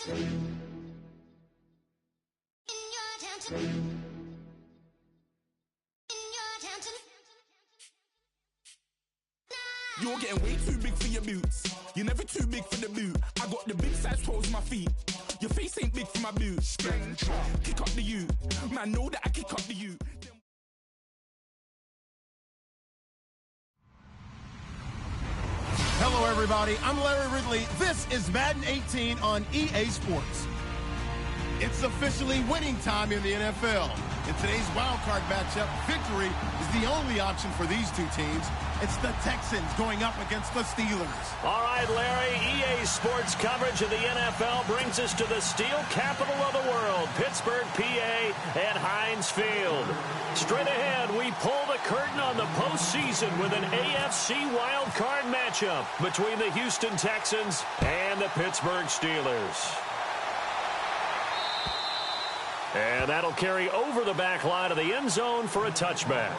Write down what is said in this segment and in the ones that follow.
You're getting way too big for your boots. You're never too big for the boot. I got the big size toes on my feet. Your face ain't big for my boots. Kick up the U. Man, know that I kick up the U. Hello, everybody. I'm Larry Ridley. This is Madden 18 on EA Sports. It's officially winning time in the NFL. In today's wildcard matchup, victory is the only option for these two teams. It's the Texans going up against the Steelers. All right, Larry, EA Sports coverage of the NFL brings us to the steel capital of the world, Pittsburgh, PA, and Heinz Field. Straight ahead, we pull the curtain on the postseason with an AFC wildcard matchup between the Houston Texans and the Pittsburgh Steelers. And that'll carry over the back line of the end zone for a touchback.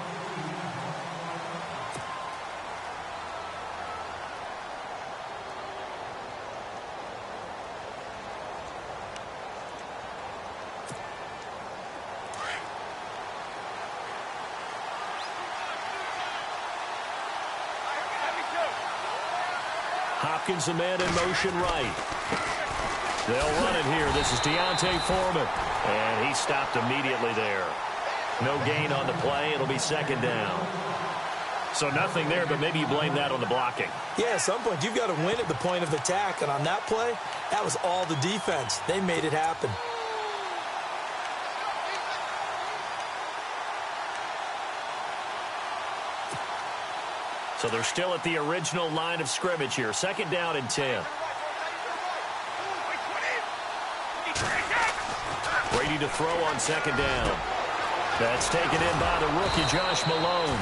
Hopkins, the man in motion right. They'll run it here. This is Deontay Foreman. And he stopped immediately there. No gain on the play. It'll be second down. So nothing there, but maybe you blame that on the blocking. Yeah, at some point, you've got to win at the point of attack. And on that play, that was all the defense. They made it happen. So they're still at the original line of scrimmage here. Second down and 10. Brady to throw on second down. That's taken in by the rookie, Josh Malone.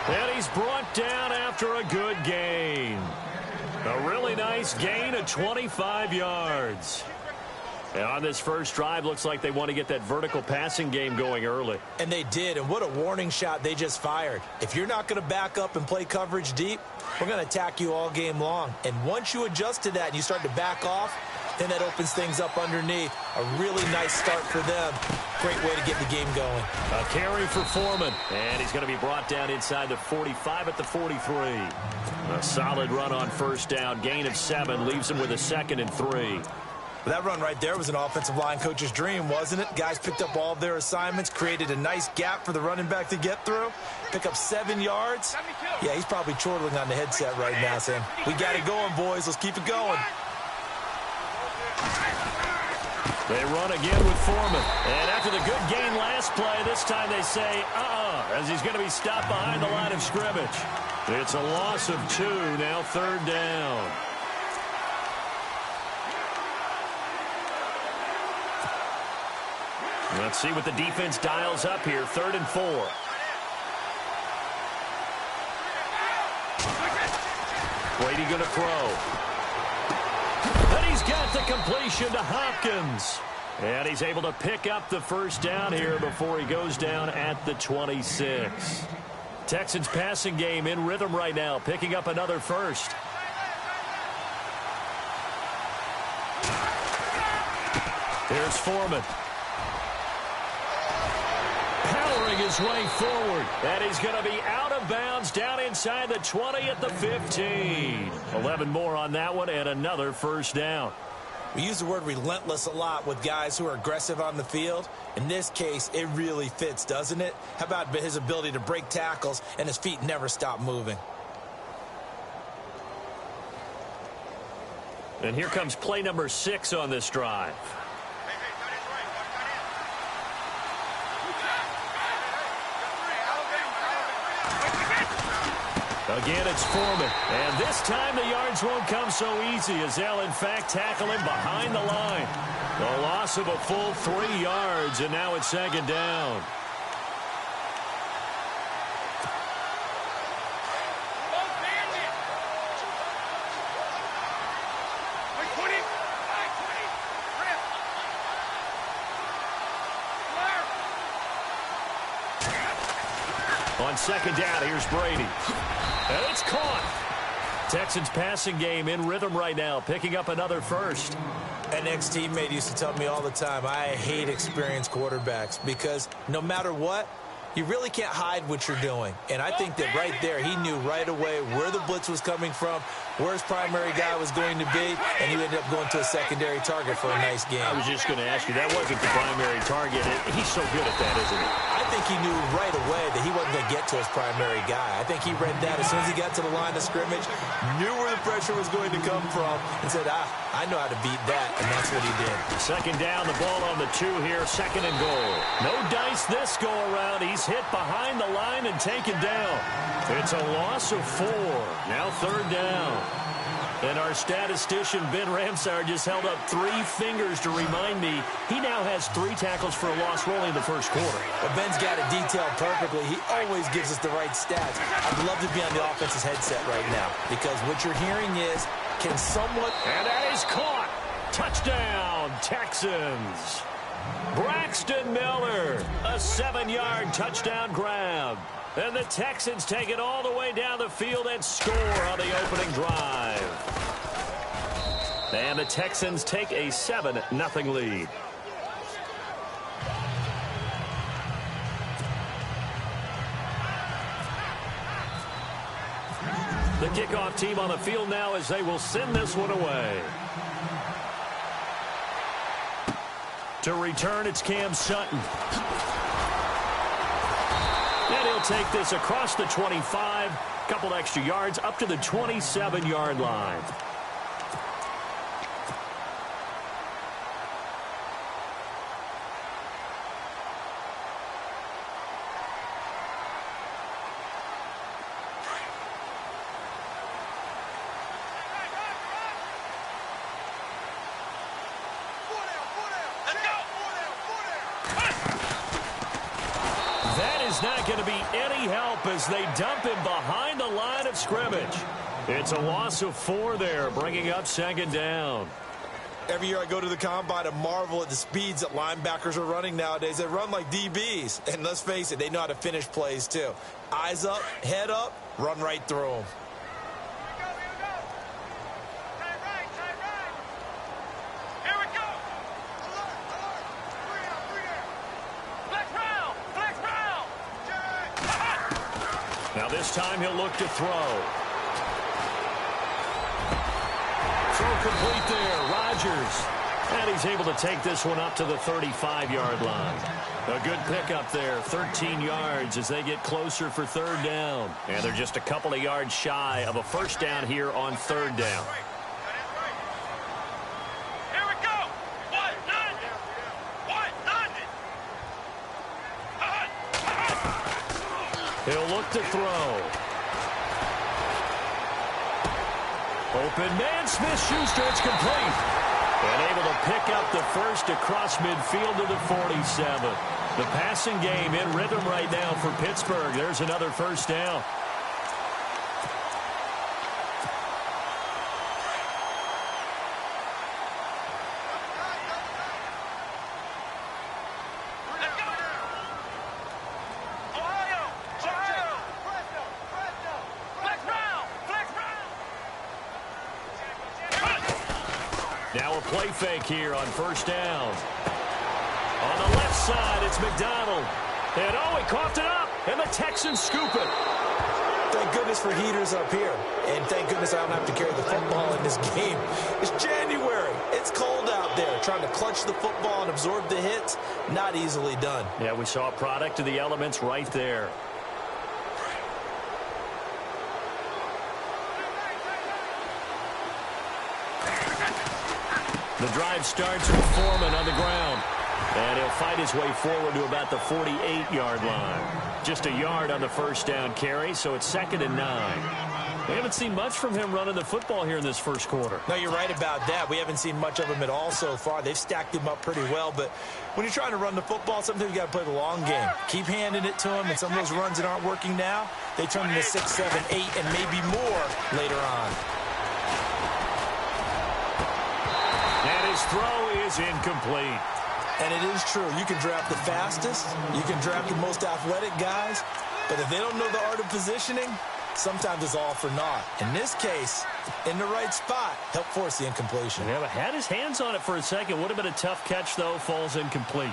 And he's brought down after a good gain. A really nice gain of 25 yards. And on this first drive, looks like they want to get that vertical passing game going early. And they did, and what a warning shot they just fired. If you're not going to back up and play coverage deep, we're going to attack you all game long. And once you adjust to that and you start to back off, then that opens things up underneath. A really nice start for them. Great way to get the game going. A carry for Foreman. And he's going to be brought down inside the 45 at the 43. A solid run on first down. Gain of 7. Leaves him with a 2nd and 3. That run right there was an offensive line coach's dream, wasn't it? Guys picked up all of their assignments, created a nice gap for the running back to get through. Pick up 7 yards. Yeah, he's probably chortling on the headset right now, saying, we got it going, boys. Let's keep it going. They run again with Foreman. And after the good gain last play, this time they say, as he's going to be stopped behind the line of scrimmage. It's a loss of 2, now third down. Let's see what the defense dials up here. 3rd and 4. Brady going to throw. And he's got the completion to Hopkins. And he's able to pick up the first down here before he goes down at the 26. Texans passing game in rhythm right now, picking up another first. Here's Foreman. Powering his way forward. And he's going to be out of bounds down inside the 20 at the 15. 11 more on that one and another first down. We use the word relentless a lot with guys who are aggressive on the field. In this case, it really fits, doesn't it? How about his ability to break tackles and his feet never stop moving? And here comes play number 6 on this drive. Again, it's Foreman. And this time the yards won't come so easy as they'll, in fact, tackle him behind the line. A loss of a full 3 yards, and now it's second down. On second down, here's Brady. And it's caught. Texans passing game in rhythm right now, picking up another first. An ex-teammate used to tell me all the time, I hate experienced quarterbacks because no matter what, you really can't hide what you're doing. And I think that right there, he knew right away where the blitz was coming from, where his primary guy was going to be, and he ended up going to a secondary target for a nice game. I was just going to ask you, that wasn't the primary target. He's so good at that, isn't he? I think he knew right away that he wasn't going to get to his primary guy. I think he read that as soon as he got to the line of scrimmage, knew where the pressure was going to come from, and said, I know how to beat that, and that's what he did. Second down, the ball on the 2 here, second and goal. No dice this go-around. He's hit behind the line and taken down. It's a loss of 4. Now third down. And our statistician, Ben Ramsauer, just held up 3 fingers to remind me he now has 3 tackles for a loss only in the first quarter. Well, Ben's got it detailed perfectly. He always gives us the right stats. I'd love to be on the offense's headset right now because what you're hearing is, can someone... And that is caught. Touchdown, Texans. Braxton Miller, a 7-yard touchdown grab. And the Texans take it all the way down the field and score on the opening drive. And the Texans take a 7-0 lead. The kickoff team on the field now as they will send this one away. To return, it's Cam Sutton. And he'll take this across the 25, couple extra yards up to the 27-yard line. Not going to be any help as they dump him behind the line of scrimmage. It's a loss of 4 there, bringing up second down. Every year I go to the combine and marvel at the speeds that linebackers are running nowadays. They run like DBs. And let's face it, they know how to finish plays too. Eyes up, head up, run right through them. Now this time he'll look to throw. Throw complete there, Rodgers. And he's able to take this one up to the 35-yard line. A good pickup there, 13 yards as they get closer for third down. And they're just a couple of yards shy of a first down here on third down. He'll look to throw. Open man, Smith-Schuster, it's complete. And able to pick up the first across midfield to the 47. The passing game in rhythm right now for Pittsburgh. There's another first down. Now a play fake here on first down. On the left side, it's McDonald. And oh, he coughed it up, and the Texans scoop it. Thank goodness for heaters up here. And thank goodness I don't have to carry the football in this game. It's January. It's cold out there. Trying to clutch the football and absorb the hits, not easily done. Yeah, we saw a product of the elements right there. The drive starts with Foreman on the ground. And he'll fight his way forward to about the 48-yard line. Just a yard on the first down carry, so it's 2nd and 9. We haven't seen much from him running the football here in this first quarter. No, you're right about that. We haven't seen much of him at all so far. They've stacked him up pretty well, but when you're trying to run the football, sometimes you got to play the long game. Keep handing it to him, and some of those runs that aren't working now, they turn into 6, 7, 8, and maybe more later on. And his throw is incomplete. And it is true. You can draft the fastest. You can draft the most athletic guys. But if they don't know the art of positioning, sometimes it's all for naught. In this case, in the right spot, helped force the incompletion. Yeah, but had his hands on it for a second. Would have been a tough catch, though. Falls incomplete.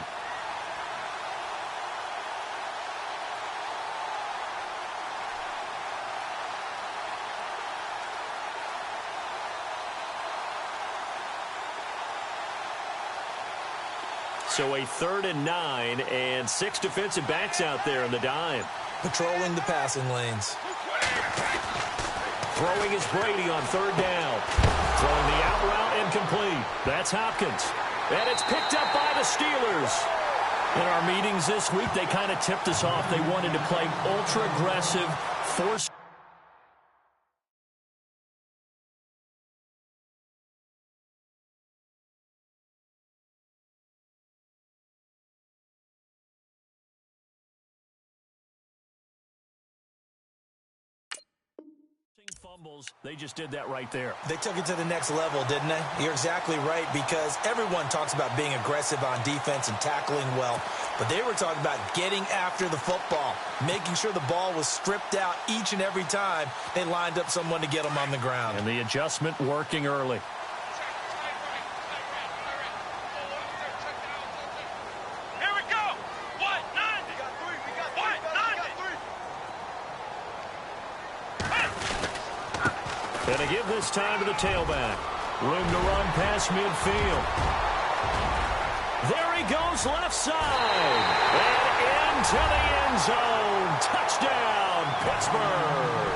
So a 3rd and 9 and 6 defensive backs out there in the dime. Patrolling the passing lanes. Throwing is Brady on 3rd down. Throwing the out route incomplete. That's Hopkins. And it's picked up by the Steelers. In our meetings this week, they kind of tipped us off. They wanted to play ultra-aggressive, force. Fumbles. They just did that right there. They took it to the next level, didn't they? You're exactly right, because everyone talks about being aggressive on defense and tackling well, but they were talking about getting after the football, making sure the ball was stripped out each and every time they lined up someone to get them on the ground. And the adjustment working early. And to give this time to the tailback. Room to run past midfield. There he goes left side. And into the end zone. Touchdown, Pittsburgh.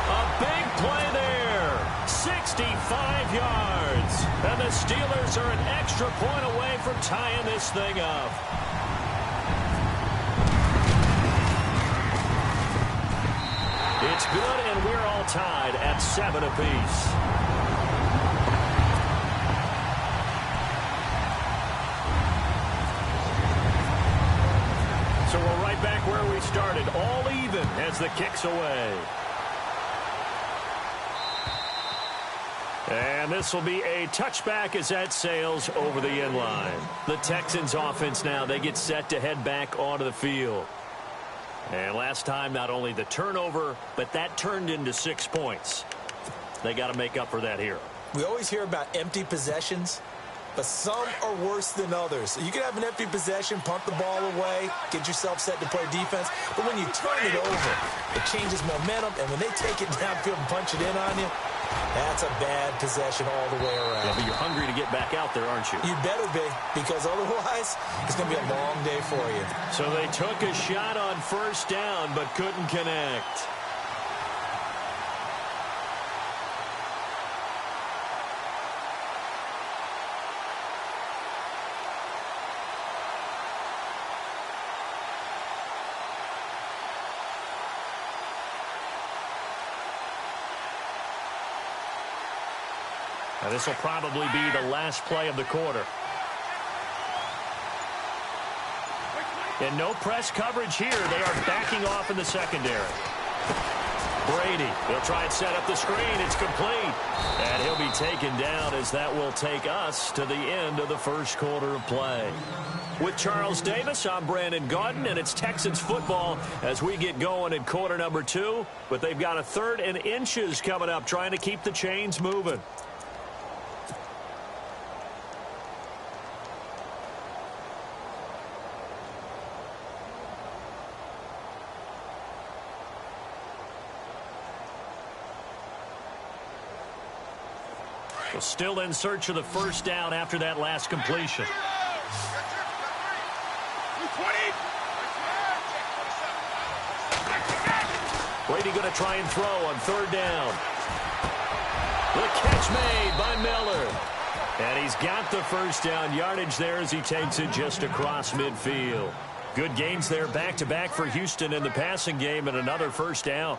A big play there. 65 yards. And the Steelers are an extra point away from tying this thing up. It's good, and we're all tied at 7 apiece. So we're right back where we started, all even as the kick's away. And this will be a touchback as that sails over the end line. The Texans offense now, they get set to head back onto the field. And last time, not only the turnover, but that turned into 6 points. They got to make up for that here. We always hear about empty possessions, but some are worse than others. You can have an empty possession, punt the ball away, get yourself set to play defense, but when you turn it over, it changes momentum, and when they take it downfield and punch it in on you, that's a bad possession all the way around. Yeah, but you're hungry to get back out there, aren't you? You better be, because otherwise it's going to be a long day for you. So they took a shot on 1st down, but couldn't connect. Now, this will probably be the last play of the quarter. And no press coverage here. They are backing off in the secondary. Brady, he'll try and set up the screen. It's complete. And he'll be taken down as that will take us to the end of the first quarter of play. With Charles Davis, I'm Brandon Gaudin, and it's Texans football as we get going in quarter number 2. But they've got a 3rd and inches coming up, trying to keep the chains moving. Still in search of the 1st down after that last completion. Brady going to try and throw on 3rd down. The catch made by Miller. And he's got the 1st down yardage there as he takes it just across midfield. Good gains there back-to-back for Houston in the passing game, and another 1st down.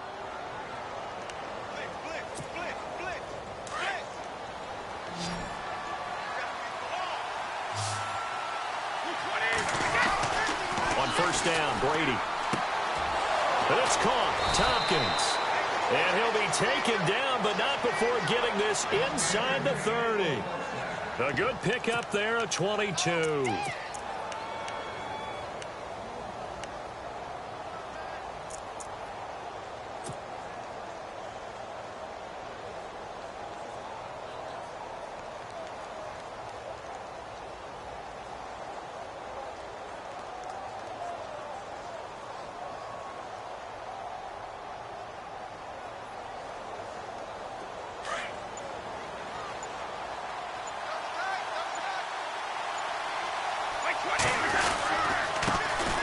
Down, Brady. But it's caught. Tompkins. And he'll be taken down, but not before getting this inside the 30. A good pickup there, a 22.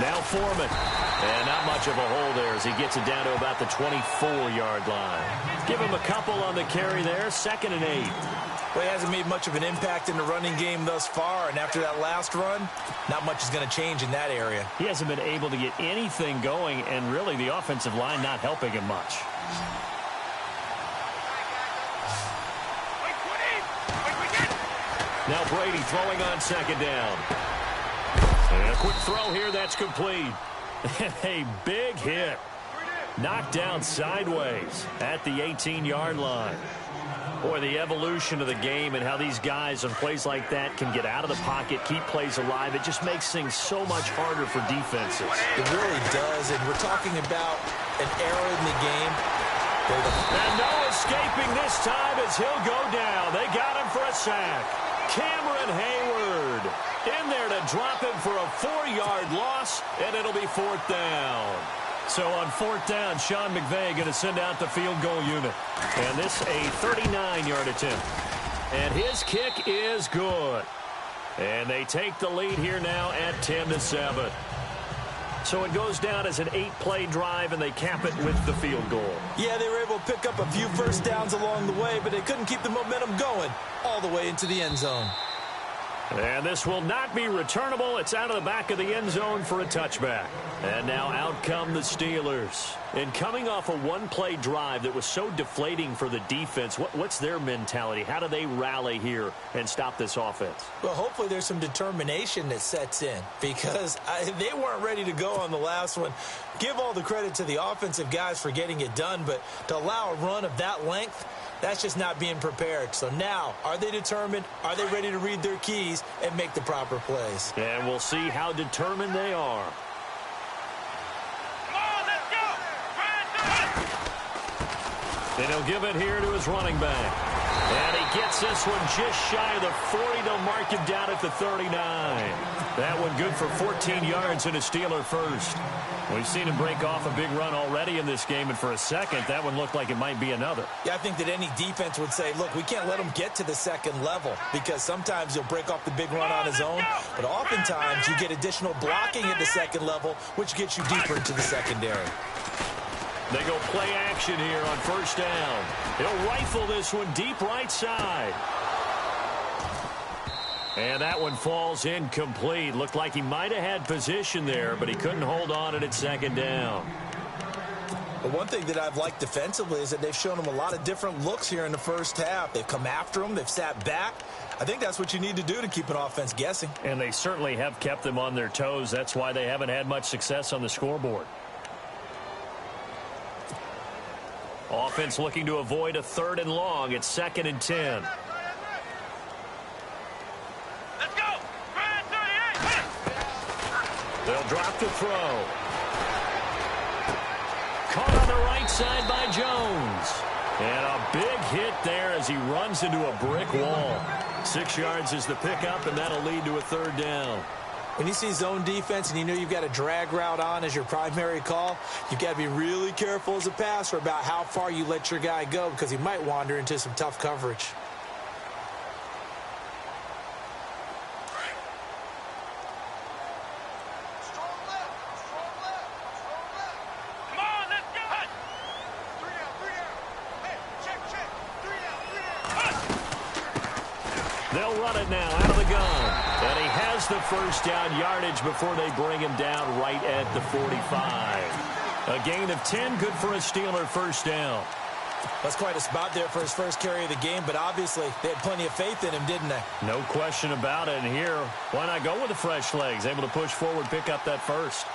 Now Foreman. And not much of a hole there as he gets it down to about the 24-yard line. Give him a couple on the carry there. 2nd and 8. Well, he hasn't made much of an impact in the running game thus far, and after that last run, not much is going to change in that area. He hasn't been able to get anything going, and really the offensive line not helping him much. Now Brady throwing on 2nd down. And a quick throw here, that's complete. A big hit. Knocked down sideways at the 18-yard line. Boy, the evolution of the game and how these guys on plays like that can get out of the pocket, keep plays alive, it just makes things so much harder for defenses. It really does, and we're talking about an era in the game. And no escaping this time as he'll go down. They got him for a sack. Cameron Hayward in there to drop him for a 4-yard loss, and it'll be 4th down. So on 4th down, Sean McVay going to send out the field goal unit. And this a 39-yard attempt. And his kick is good. And they take the lead here now at 10-7. So it goes down as an 8-play drive, and they cap it with the field goal. Yeah, they were able to pick up a few first downs along the way, but they couldn't keep the momentum going all the way into the end zone. And this will not be returnable. It's out of the back of the end zone for a touchback. And now out come the Steelers. And coming off a 1-play drive that was so deflating for the defense, what's their mentality? How do they rally here and stop this offense? Well, hopefully there's some determination that sets in because they weren't ready to go on the last one. Give all the credit to the offensive guys for getting it done, but to allow a run of that length, that's just not being prepared. So now, are they determined? Are they ready to read their keys and make the proper plays? And we'll see how determined they are. Come on, let's go! And he'll give it here to his running back. And he gets this one just shy of the 40. They'll mark him down at the 39. That one good for 14 yards and a Steeler first. We've seen him break off a big run already in this game, and for a second, that one looked like it might be another. Yeah, I think that any defense would say, look, we can't let him get to the second level because sometimes he'll break off the big run on his own, but oftentimes you get additional blocking at the second level, which gets you deeper into the secondary. They go play action here on 1st down. He'll rifle this one deep right side. And that one falls incomplete. Looked like he might have had position there, but he couldn't hold on it at 2nd down. But one thing that I've liked defensively is that they've shown him a lot of different looks here in the first half. They've come after him. They've sat back. I think that's what you need to do to keep an offense guessing. And they certainly have kept them on their toes. That's why they haven't had much success on the scoreboard. Offense looking to avoid a 3rd and long. It's 2nd and 10. Let's go! Ryan 38! They'll drop the throw. Caught on the right side by Jones. And a big hit there as he runs into a brick wall. 6 yards is the pickup, and that'll lead to a 3rd down. When you see zone defense and you know you've got a drag route on as your primary call, you've got to be really careful as a passer about how far you let your guy go because he might wander into some tough coverage. Come on, let's go! Hey. 3 down, 3 down. Hey, check. 3 down. They'll run it now out of the gun. And he has the 1st down yardage before they bring him down right at the 45. A gain of 10, good for a Steeler 1st down. That's quite a spot there for his first carry of the game, but obviously they had plenty of faith in him, didn't they? No question about it. And here, why not go with the fresh legs? Able to push forward, pick up that 1st.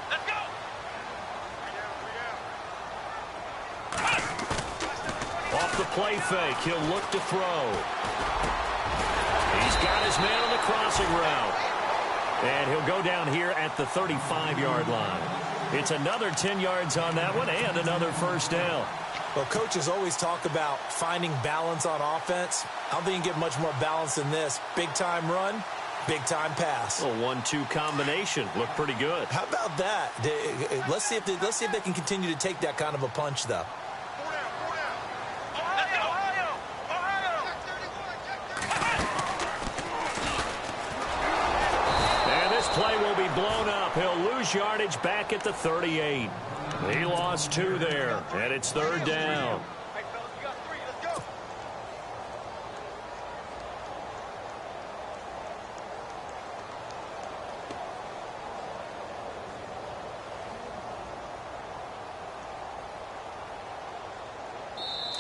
Let's go! Off the play fake, he'll look to throw. He's got his man on the crossing route. And he'll go down here at the 35-yard line. It's another 10 yards on that one and another 1st down. Well, coaches always talk about finding balance on offense. I don't think you can get much more balance than this. Big-time run, Big-time pass. A 1-2 combination. Looked pretty good. How about that? Let's see if they can continue to take that kind of a punch, though. And this play will be blown up. He'll lose yardage back at the 38. He lost 2 there, and it's 3rd down.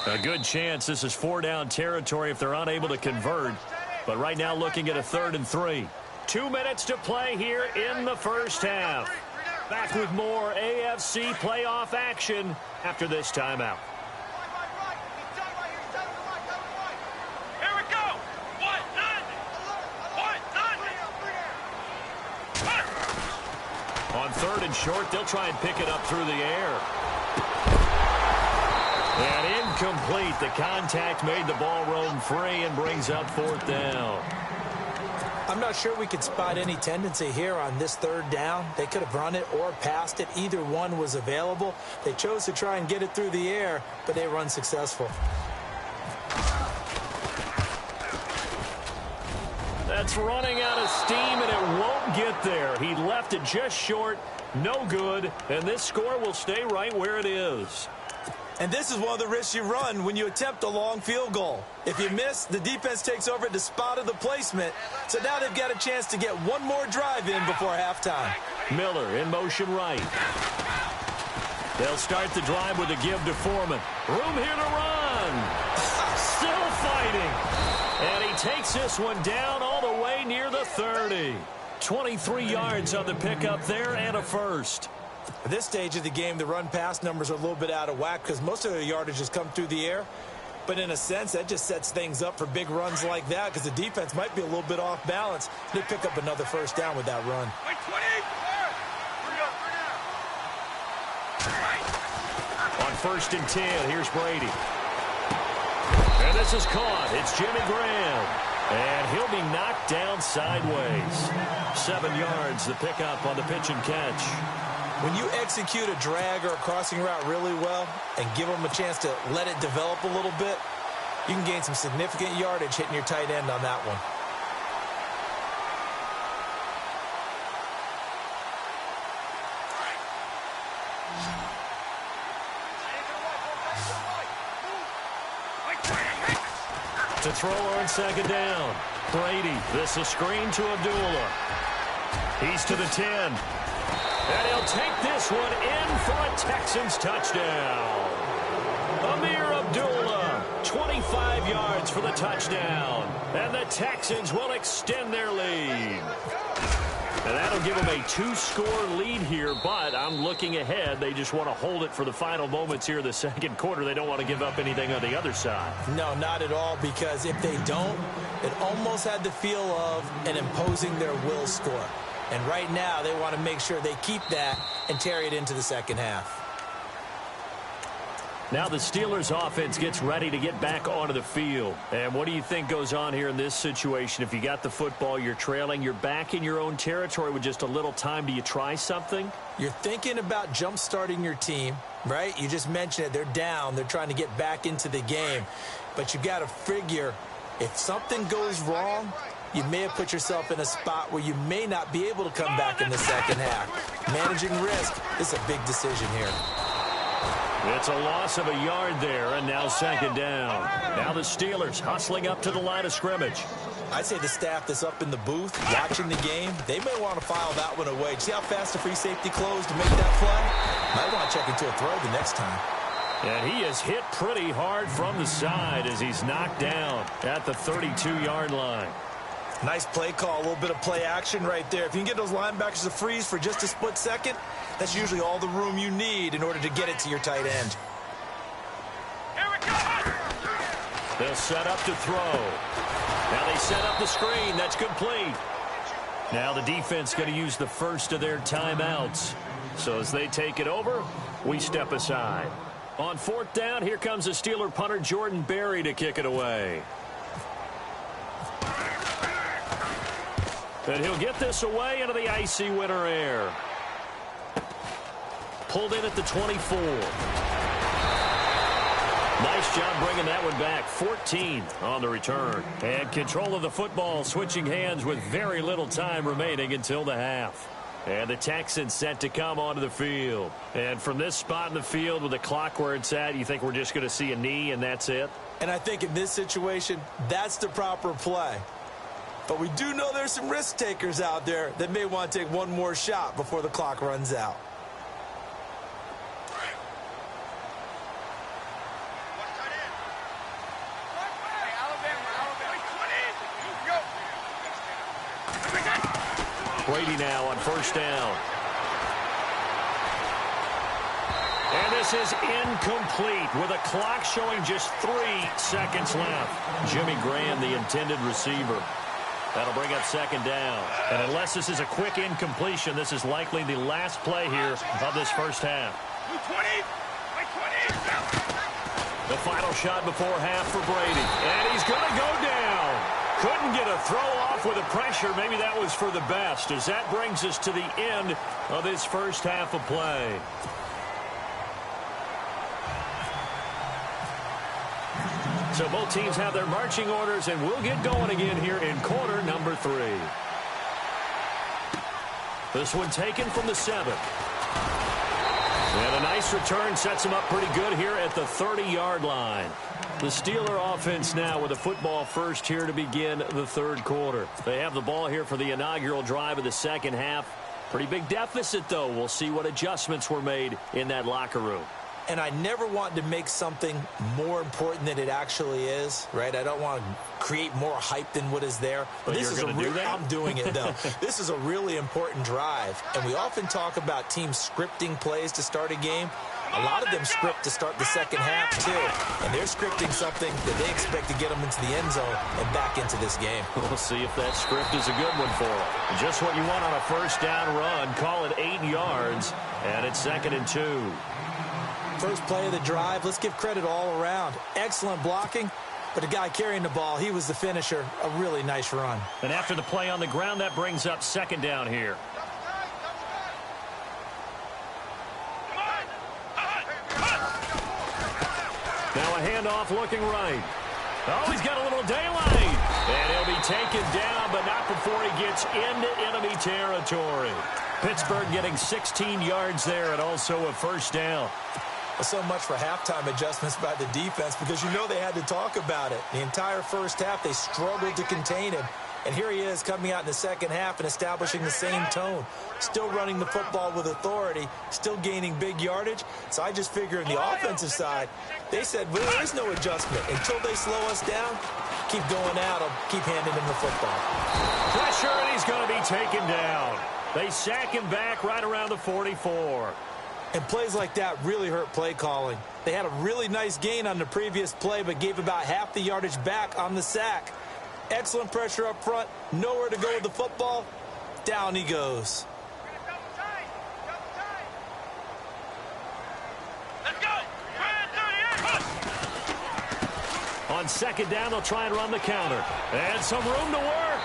A good chance this is 4-down territory if they're unable to convert. But right now looking at a 3rd and 3. 2 minutes to play here in the first half. Back with more AFC playoff action after this timeout. Here we go. 1-9. On 3rd and short, they'll try and pick it up through the air. And incomplete. The contact made the ball roam free and brings up 4th down. I'm not sure we could spot any tendency here on this 3rd down. They could have run it or passed it. Either one was available. They chose to try and get it through the air, but they were unsuccessful. That's running out of steam, and it won't get there. He left it just short. No good. And this score will stay right where it is. And this is one of the risks you run when you attempt a long field goal. If you miss, the defense takes over at the spot of the placement. So now they've got a chance to get one more drive in before halftime. Miller in motion right. They'll start the drive with a give to Foreman. Room here to run. Still fighting. And he takes this one down all the way near the 30. 23 yards on the pickup there and a first. At this stage of the game, the run-pass numbers are a little bit out of whack because most of their yardage has come through the air. But in a sense, that just sets things up for big runs like that because the defense might be a little bit off balance. They pick up another first down with that run. On 1st and 10, here's Brady. And this is caught. It's Jimmy Graham. And he'll be knocked down sideways. 7 yards, the pickup on the pitch and catch. When you execute a drag or a crossing route really well and give them a chance to let it develop a little bit, you can gain some significant yardage hitting your tight end on that one. To throw on 2nd down. Brady, this is screen to Abdullah. He's to the 10. And he'll take this one in for a Texans touchdown. Amir Abdullah, 25 yards for the touchdown. And the Texans will extend their lead. And that'll give them a 2-score lead here, but I'm looking ahead. They just want to hold it for the final moments here in the 2nd quarter. They don't want to give up anything on the other side. No, not at all, because if they don't, it almost had the feel of an imposing their will score. And right now, they want to make sure they keep that and carry it into the 2nd half. Now the Steelers offense gets ready to get back onto the field. And what do you think goes on here in this situation? If you got the football, you're trailing, you're back in your own territory with just a little time. Do you try something? You're thinking about jump-starting your team, right? You just mentioned it. They're down. They're trying to get back into the game. But you got to figure if something goes wrong, you may have put yourself in a spot where you may not be able to come back in the 2nd half. Managing risk is a big decision here. It's a loss of a yard there, and now 2nd down. Now the Steelers hustling up to the line of scrimmage. I'd say the staff that's up in the booth watching the game, they may want to file that one away. See how fast the free safety closed to make that play? Might want to check into a throw the next time. And he is hit pretty hard from the side as he's knocked down at the 32-yard line. Nice play call, a little bit of play action right there. If you can get those linebackers to freeze for just a split second, that's usually all the room you need in order to get it to your tight end. Here we go. They'll set up to throw. Now they set up the screen. That's complete. Now the defense going to use the first of their timeouts. So as they take it over, we step aside. On 4th down, here comes the Steeler punter Jordan Berry to kick it away. And he'll get this away into the icy winter air. Pulled in at the 24. Nice job bringing that one back. 14 on the return. And control of the football, switching hands with very little time remaining until the half. And the Texans set to come onto the field. And from this spot in the field with the clock where it's at, you think we're just going to see a knee and that's it? And I think in this situation, that's the proper play. But we do know there's some risk takers out there that may want to take one more shot before the clock runs out. Brady now on first down. And this is incomplete with a clock showing just 3 seconds left. Jimmy Graham, the intended receiver. That'll bring up second down. And unless this is a quick incompletion, this is likely the last play here of this first half. The final shot before half for Brady. And he's going to go down. Couldn't get a throw off with the pressure. Maybe that was for the best, as that brings us to the end of this first half of play. So both teams have their marching orders, and we'll get going again here in quarter number 3. This one taken from the 7. And a nice return sets them up pretty good here at the 30-yard line. The Steeler offense now with a football first here to begin the third quarter. They have the ball here for the inaugural drive of the second half. Pretty big deficit, though. We'll see what adjustments were made in that locker room. And I never want to make something more important than it actually is, right? I don't want to create more hype than what is there. But this is I'm doing it, though. This is a really important drive. And we often talk about teams scripting plays to start a game. A lot of them script to start the second half, too. And they're scripting something that they expect to get them into the end zone and back into this game. We'll see if that script is a good one for them. Just what you want on a first down run. Call it 8 yards. And it's 2nd and 2. First play of the drive, let's give credit all around. Excellent blocking, but the guy carrying the ball, he was the finisher. A really nice run. And after the play on the ground, that brings up second down here. Now a handoff looking right. Oh, he's got a little daylight. And he'll be taken down, but not before he gets into enemy territory. Pittsburgh getting 16 yards there and also a first down. So much for halftime adjustments by the defense, because you know they had to talk about it. The entire first half, they struggled to contain him. And here he is coming out in the second half and establishing the same tone. Still running the football with authority, still gaining big yardage. So I just figure on the offensive side, they said, well, there is no adjustment. Until they slow us down, keep going at them, keep handing him the football. Pressure, and he's going to be taken down. They sack him back right around the 44. And plays like that really hurt play calling. They had a really nice gain on the previous play, but gave about half the yardage back on the sack. Excellent pressure up front. Nowhere to go with the football. Down he goes. Let's go. On second down, they'll try and run the counter. And some room to work.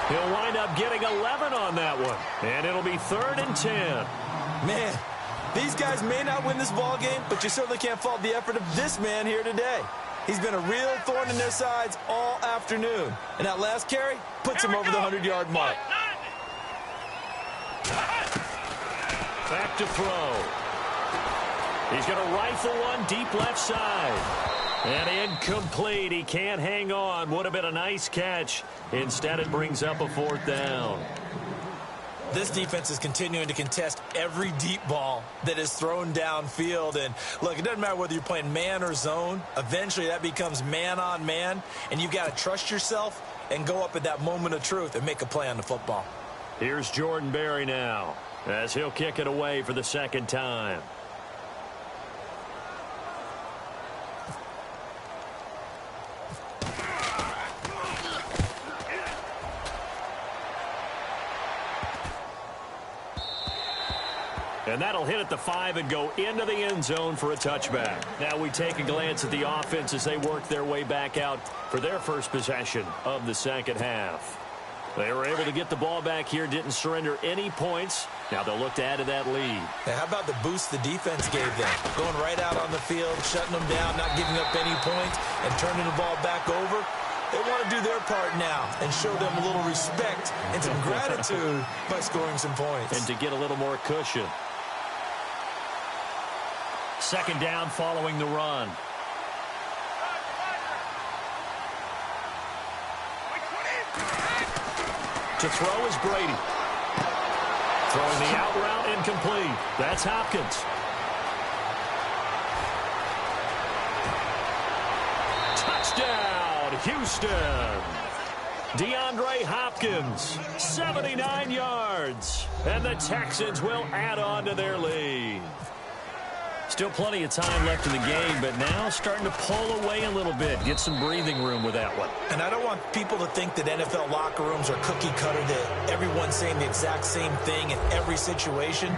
He'll wind up getting 11 on that one. And it'll be 3rd and 10. Man, these guys may not win this ball game, but you certainly can't fault the effort of this man here today. He's been a real thorn in their sides all afternoon. And that last carry puts him over the 100-yard mark. Back to throw. He's going to rifle one deep left side. And incomplete. He can't hang on. Would have been a nice catch. Instead, it brings up a 4th down. This defense is continuing to contest every deep ball that is thrown downfield. And, look, it doesn't matter whether you're playing man or zone. Eventually, that becomes man on man. And you've got to trust yourself and go up at that moment of truth and make a play on the football. Here's Jordan Berry now as he'll kick it away for the second time. And that'll hit at the 5 and go into the end zone for a touchback. Now we take a glance at the offense as they work their way back out for their first possession of the second half. They were able to get the ball back here, didn't surrender any points. Now they'll look to add to that lead. Now, how about the boost the defense gave them? Going right out on the field, shutting them down, not giving up any points, and turning the ball back over. They want to do their part now and show them a little respect and some gratitude by scoring some points. And to get a little more cushion. Second down following the run. To throw is Brady. Throwing the out route incomplete. That's Hopkins. Touchdown, Houston. DeAndre Hopkins, 79 yards. And the Texans will add on to their lead. Still plenty of time left in the game, but now starting to pull away a little bit. Get some breathing room with that one. And I don't want people to think that NFL locker rooms are cookie cutter, that everyone's saying the exact same thing in every situation.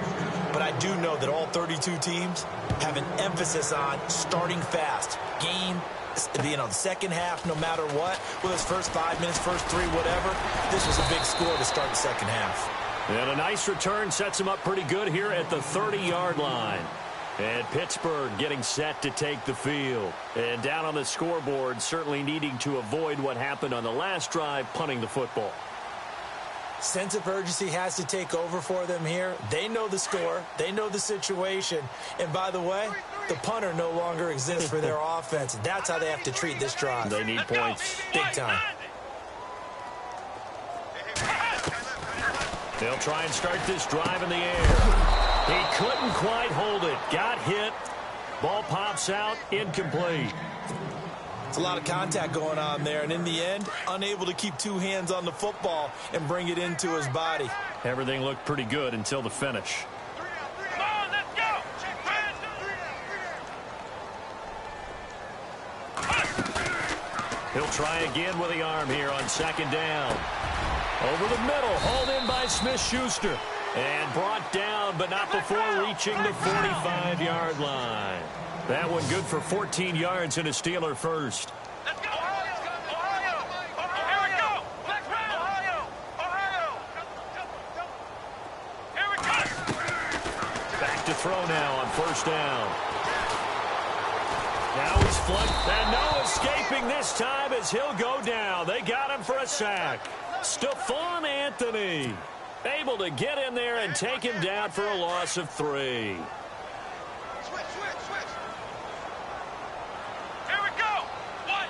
But I do know that all 32 teams have an emphasis on starting fast. Game, the second half, no matter what. Whether it's first 5 minutes, first 3, whatever. This was a big score to start the second half. And a nice return sets them up pretty good here at the 30-yard line. And Pittsburgh getting set to take the field. And down on the scoreboard, certainly needing to avoid what happened on the last drive, punting the football. Sense of urgency has to take over for them here. They know the score. They know the situation. And by the way, the punter no longer exists for their offense. That's how they have to treat this drive. They need points. Big time. They'll try and start this drive in the air. He couldn't quite hold it. Got hit. Ball pops out. Incomplete. It's a lot of contact going on there, and in the end, unable to keep two hands on the football and bring it into his body. Everything looked pretty good until the finish. Come on, let's go. He'll try again with the arm here on second down. Over the middle, hauled in by Smith-Schuster. And brought down, but not before reaching the 45-yard line. That one good for 14 yards and a Steeler first. Let's go. Ohio. Here we go. Next round. Ohio. Here we go. Back to throw now on first down. Now he's flunked, and no escaping this time as he'll go down. They got him for a sack. Stephon Anthony able to get in there and take him down for a loss of 3. Switch. Here we go. One.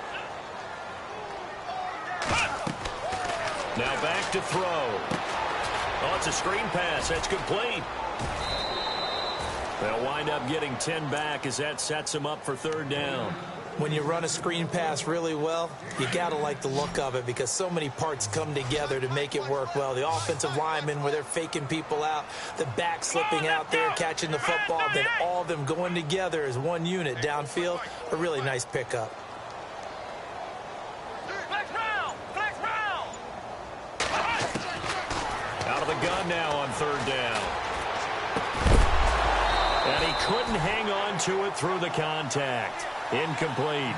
Now back to throw. Oh, it's a screen pass. That's complete. They'll wind up getting 10 back as that sets them up for third down. When you run a screen pass really well, you got to like the look of it because so many parts come together to make it work well. The offensive linemen where they're faking people out, the back slipping out there, catching the football, then all of them going together as one unit downfield. A really nice pickup. Flex round. Out of the gun now on third down. And he couldn't hang on to it through the contact. Incomplete.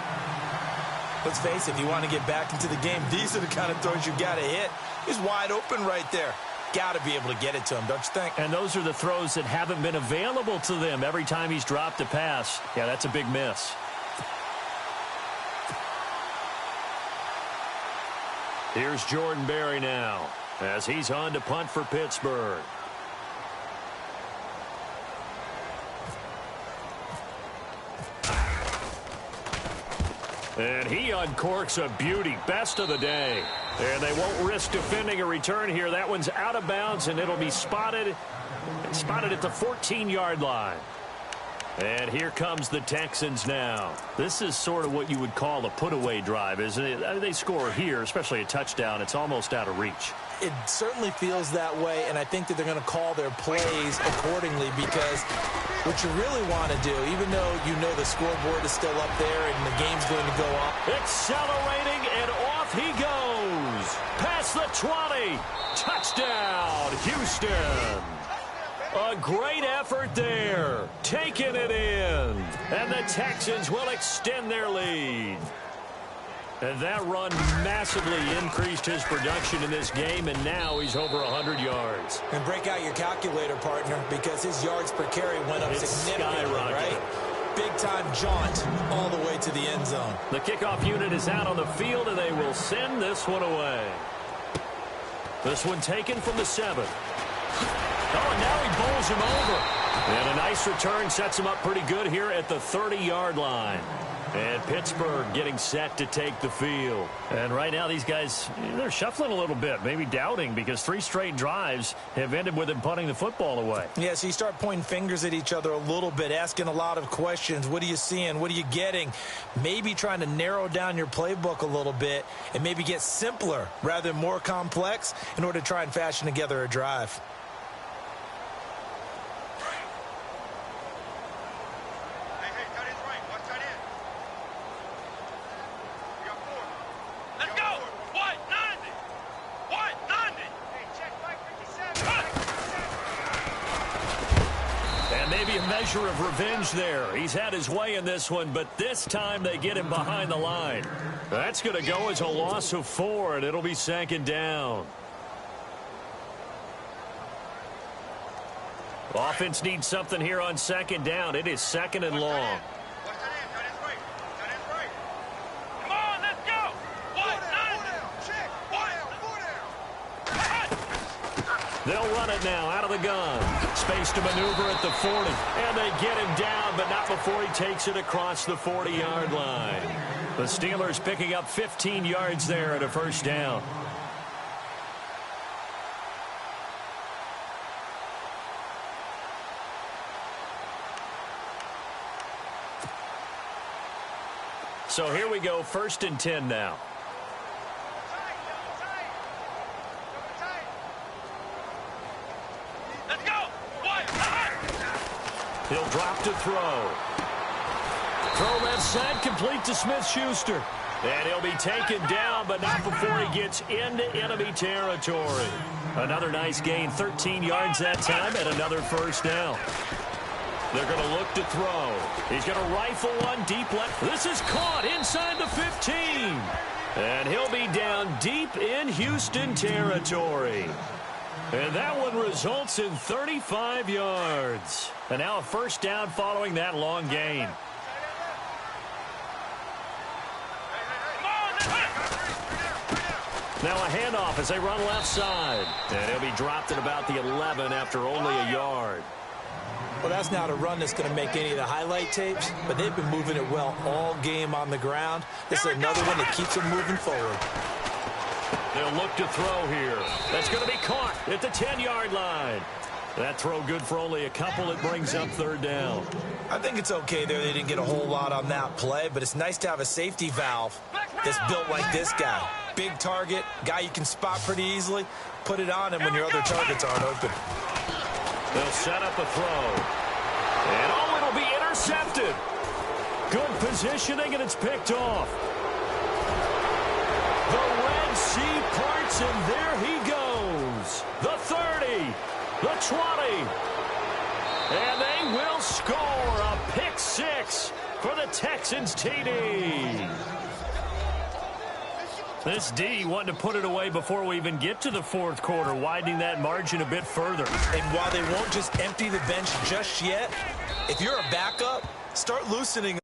Let's face it, if you want to get back into the game, these are the kind of throws you got to hit. He's wide open right there. Got to be able to get it to him, don't you think? And those are the throws that haven't been available to them every time he's dropped a pass. Yeah, that's a big miss. Here's Jordan Berry now as he's on to punt for Pittsburgh. And he uncorks a beauty. Best of the day. And they won't risk defending a return here. That one's out of bounds, and it'll be spotted at the 14-yard line. And here comes the Texans now. This is sort of what you would call a put-away drive, isn't it? I mean, they score here, especially a touchdown. It's almost out of reach. It certainly feels that way, and I think that they're going to call their plays accordingly because what you really want to do, even though you know the scoreboard is still up there and the game's going to go on. Accelerating, and off he goes. Past the 20. Touchdown, Houston. A great effort there. Taking it in. And the Texans will extend their lead. And that run massively increased his production in this game, and now he's over 100 yards. And break out your calculator, partner, because his yards per carry went up significantly, right? Big-time jaunt all the way to the end zone. The kickoff unit is out on the field, and they will send this one away. This one taken from the 7. Oh, and now he bowls him over. And a nice return sets him up pretty good here at the 30-yard line. And Pittsburgh getting set to take the field. And right now these guys, they're shuffling a little bit, maybe doubting, because 3 straight drives have ended with him punting the football away. Yeah, so you start pointing fingers at each other a little bit, asking a lot of questions. What are you seeing? What are you getting? Maybe trying to narrow down your playbook a little bit and maybe get simpler rather than more complex in order to try and fashion together a drive. Measure of revenge there. He's had his way in this one, but this time they get him behind the line. That's going to go as a loss of 4, and it'll be 2nd down. Offense needs something here on 2nd down. It is 2nd and long. They'll run it now out of the gun. Space to maneuver at the 40. And they get him down, but not before he takes it across the 40-yard line. The Steelers picking up 15 yards there at a 1st down. So here we go, 1st and 10 now. He'll drop to throw. Throw left side, complete to Smith-Schuster. And he'll be taken down, but not before he gets into enemy territory. Another nice gain, 13 yards that time, and another 1st down. They're going to look to throw. He's going to rifle one deep left. This is caught inside the 15. And he'll be down deep in Houston territory. And that one results in 35 yards. And now a 1st down following that long gain. Now a handoff as they run left side. And he'll be dropped at about the 11 after only a yard. Well, that's not a run that's going to make any of the highlight tapes, but they've been moving it well all game on the ground. This is another one that keeps them moving forward. They'll look to throw here. That's going to be caught at the 10-yard line. That throw good for only a couple. It brings up 3rd down. I think it's okay there. They didn't get a whole lot on that play, but it's nice to have a safety valve that's built like this guy. Big target, guy you can spot pretty easily. Put it on him when your other targets aren't open. They'll set up a throw. And oh, it'll be intercepted. Good positioning, and it's picked off. The Red Sea parts, and there he goes. The 30, the 20. And they will score a pick-6 for the Texans TD. This D wanting to put it away before we even get to the 4th quarter, widening that margin a bit further. And while they won't just empty the bench just yet, if you're a backup, start loosening